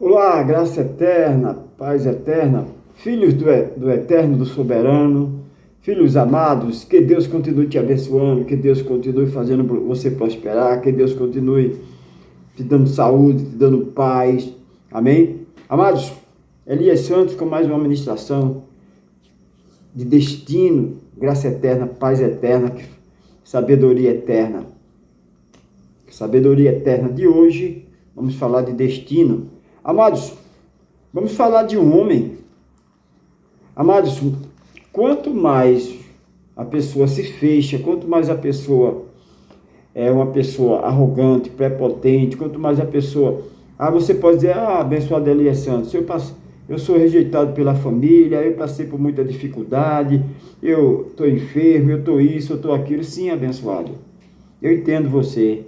Olá, graça eterna, paz eterna, filhos do Eterno, do Soberano, filhos amados, que Deus continue te abençoando, que Deus continue fazendo você prosperar, que Deus continue te dando saúde, te dando paz, amém? Amados, Elias Santos com mais uma ministração de destino, graça eterna, paz eterna, sabedoria eterna. Sabedoria eterna de hoje, vamos falar de destino. Amados, vamos falar de um homem. Amados, quanto mais a pessoa se fecha, quanto mais a pessoa é uma pessoa arrogante, prepotente, quanto mais a pessoa... você pode dizer, abençoado Elias Santos, eu sou rejeitado pela família, eu passei por muita dificuldade, eu estou enfermo, eu estou isso, eu estou aquilo. Sim, abençoado, eu entendo você.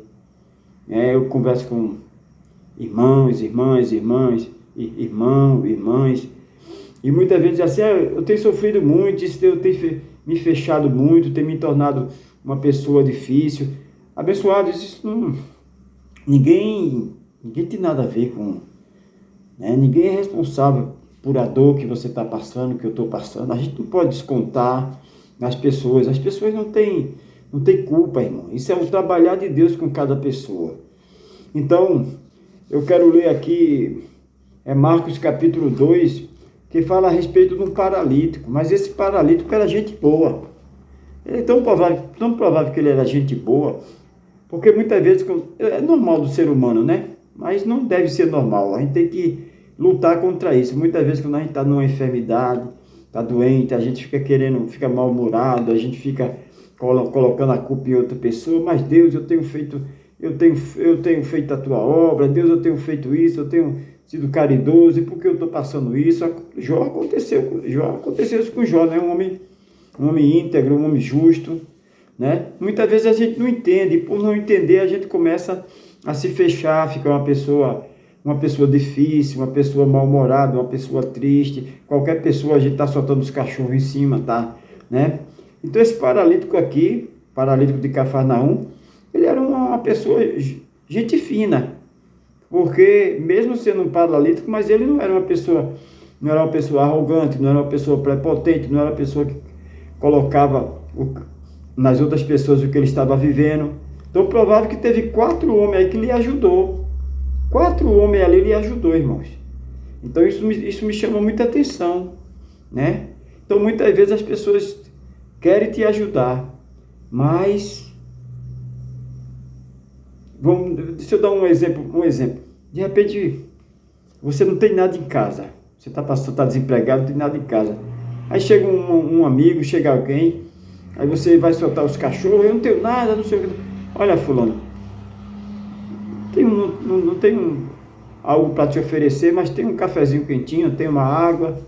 Eu converso com irmãos, irmãs, e muitas vezes assim, eu tenho sofrido muito, eu tenho me fechado muito, tenho me tornado uma pessoa difícil. Abençoados, isso não, ninguém tem nada a ver com, né? Ninguém é responsável por a dor que você está passando, que eu estou passando. A gente não pode descontar nas pessoas, as pessoas não têm culpa, irmão. Isso é o trabalhar de Deus com cada pessoa. Então, eu quero ler aqui, Marcos capítulo 2, que fala a respeito de um paralítico, mas esse paralítico era gente boa. Ele é tão provável que ele era gente boa, porque muitas vezes, é normal do ser humano, né? Mas não deve ser normal, a gente tem que lutar contra isso. Muitas vezes quando a gente está numa enfermidade, está doente, a gente fica mal-humorado, a gente fica colocando a culpa em outra pessoa, mas Deus, eu tenho feito a tua obra, Deus, eu tenho feito isso, eu tenho sido caridoso, e por que eu estou passando isso? Aconteceu isso com Jó, né? Um homem íntegro, um homem justo, né? Muitas vezes a gente não entende, e por não entender a gente começa a se fechar, fica uma pessoa difícil, uma pessoa mal-humorada, uma pessoa triste. Qualquer pessoa a gente está soltando os cachorros em cima, tá? Né? Então esse paralítico aqui, paralítico de Cafarnaum, ele era uma pessoa, gente fina, porque mesmo sendo um paralítico, mas ele não era uma pessoa arrogante, não era uma pessoa prepotente, não era uma pessoa que colocava nas outras pessoas o que ele estava vivendo. Então, provável que teve 4 homens aí que lhe ajudou. 4 homens ali lhe ajudou, irmãos. Então, isso me chama muita atenção, né? Então, muitas vezes as pessoas querem te ajudar, mas... deixa eu dar um exemplo. De repente, você não tem nada em casa. Você está desempregado, não tem nada em casa. Aí chega um amigo, chega alguém, aí você vai soltar os cachorros, eu não tenho nada, não sei o que. Olha, fulano, não tenho algo para te oferecer, mas tem um cafezinho quentinho, tem uma água,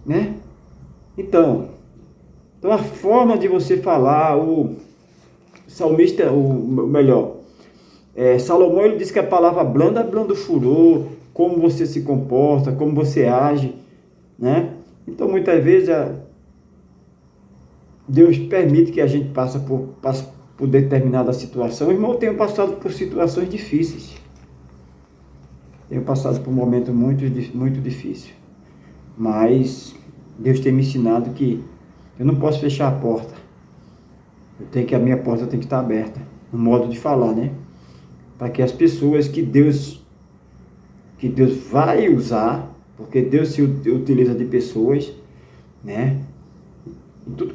né? Então a forma de você falar, o salmista, Salomão, ele diz que a palavra blanda o furor, como você se comporta, como você age, né? Então, muitas vezes, Deus permite que a gente passe por determinada situação. Irmão, eu tenho passado por situações difíceis. Tenho passado por momentos muito, muito difíceis. Mas Deus tem me ensinado que eu não posso fechar a porta. A minha porta tem que estar aberta. No modo de falar, né? Para que as pessoas que Deus vai usar, porque Deus se utiliza de pessoas, né? Em tudo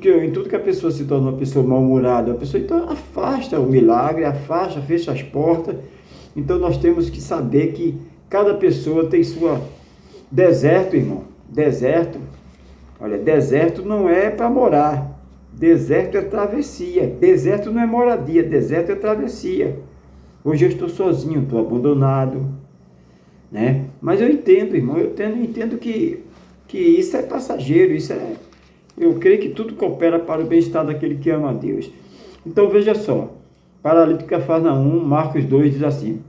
que a pessoa se torna uma pessoa mal-humorada, a pessoa então afasta o milagre, fecha as portas. Então nós temos que saber que cada pessoa tem sua... Deserto, irmão, olha, deserto não é para morar, deserto é travessia, deserto não é moradia, deserto é travessia. Hoje eu estou sozinho, estou abandonado, né? Mas eu entendo, irmão, eu entendo que isso é passageiro, eu creio que tudo coopera para o bem-estar daquele que ama a Deus. Então veja só, paralítico Cafarnaum, Marcos 2 diz assim: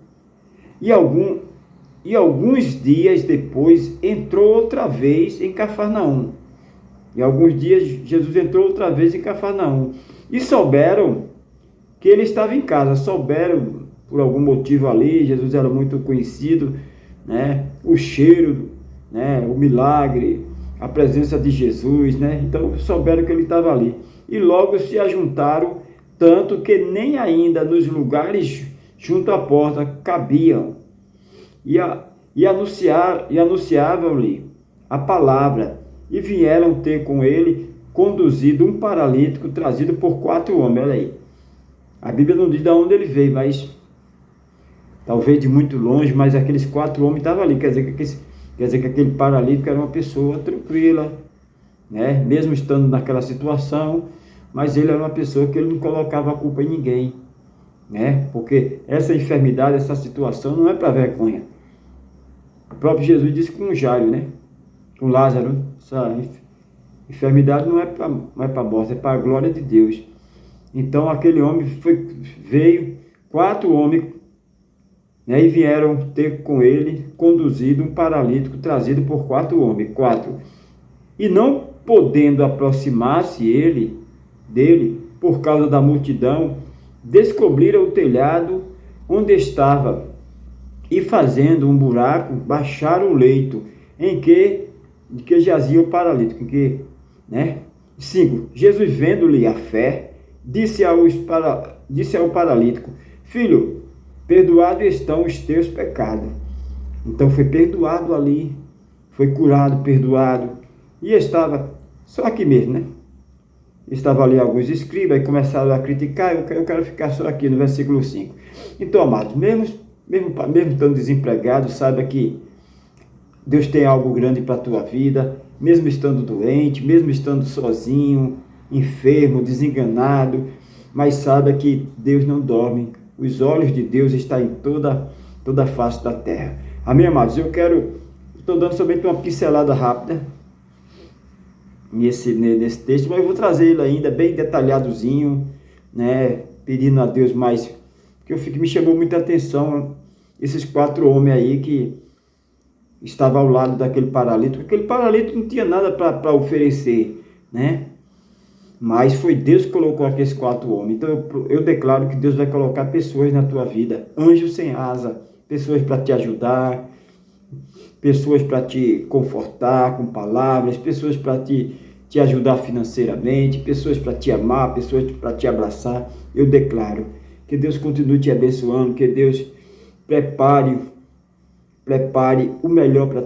E alguns dias depois entrou outra vez em Cafarnaum. E alguns dias Jesus entrou outra vez em Cafarnaum. E souberam que ele estava em casa, por algum motivo ali, Jesus era muito conhecido né? O cheiro, né? O milagre, a presença de Jesus, né? Então souberam que ele estava ali. E logo se ajuntaram, tanto que nem ainda nos lugares junto à porta cabiam. E anunciavam-lhe a palavra, e vieram ter com ele conduzido um paralítico trazido por 4 homens. Olha aí. A Bíblia não diz de onde ele veio, mas talvez de muito longe, mas aqueles 4 homens estavam ali. Quer dizer que aquele paralítico era uma pessoa tranquila, né? Mesmo estando naquela situação, mas ele era uma pessoa que ele não colocava a culpa em ninguém, né? Porque essa enfermidade, essa situação não é para vergonha. O próprio Jesus disse com Jairo, né? Com Lázaro, essa enfermidade não é para morte, é para a glória de Deus. Então aquele homem veio, 4 homens, né, e vieram ter com ele conduzido um paralítico trazido por 4 homens, 4. E não podendo aproximar-se dele, por causa da multidão, descobriram o telhado onde estava, e fazendo um buraco, baixaram o leito em que jazia o paralítico. 5. Jesus, vendo-lhe a fé, disse ao paralítico: filho, perdoados estão os teus pecados. Então foi perdoado ali, foi curado, perdoado, e estava só aqui mesmo, né? Estava ali alguns escribas e começaram a criticar. Eu quero ficar só aqui no versículo 5. Então, amados, mesmo estando desempregado, saiba que Deus tem algo grande para a tua vida, mesmo estando doente, mesmo estando sozinho, enfermo, desenganado, mas saiba que Deus não dorme. Os olhos de Deus estão em toda a face da terra. Amém, amados? Estou dando somente uma pincelada rápida nesse texto, mas eu vou trazer ele ainda bem detalhadozinho, né? Pedindo a Deus mais, porque me chamou muita atenção esses 4 homens aí que estavam ao lado daquele paralítico. Aquele paralítico não tinha nada para oferecer, né? Mas foi Deus que colocou aqueles 4 homens. Então eu declaro que Deus vai colocar pessoas na tua vida, anjos sem asa, pessoas para te ajudar, pessoas para te confortar com palavras, pessoas para te ajudar financeiramente, pessoas para te amar, pessoas para te abraçar. Eu declaro que Deus continue te abençoando, que Deus prepare o melhor para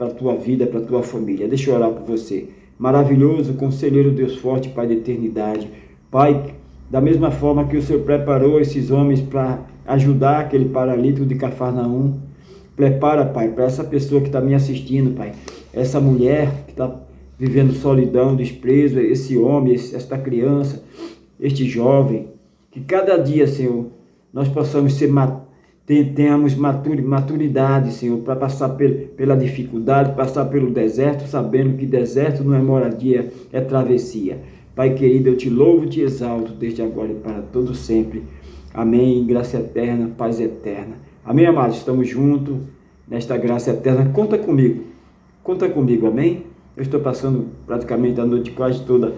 a tua vida, para a tua família. Deixa eu orar por você. Maravilhoso, conselheiro Deus forte, Pai da eternidade. Pai, da mesma forma que o Senhor preparou esses homens para ajudar aquele paralítico de Cafarnaum, prepara, Pai, para essa pessoa que está me assistindo, Pai, essa mulher que está vivendo solidão, desprezo, esse homem, esta criança, este jovem, que cada dia, Senhor, nós possamos tenhamos maturidade, Senhor, para passar pela dificuldade, passar pelo deserto, sabendo que deserto não é moradia, é travessia. Pai querido, eu te louvo e te exalto desde agora e para todo sempre. Amém. Graça eterna, paz eterna. Amém, amados? Estamos juntos nesta graça eterna. Conta comigo, amém? Eu estou passando praticamente a noite quase toda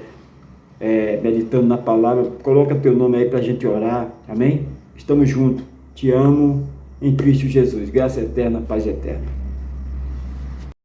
meditando na palavra. Coloca teu nome aí para a gente orar, amém? Estamos juntos. Te amo em Cristo Jesus. Graça eterna, paz eterna.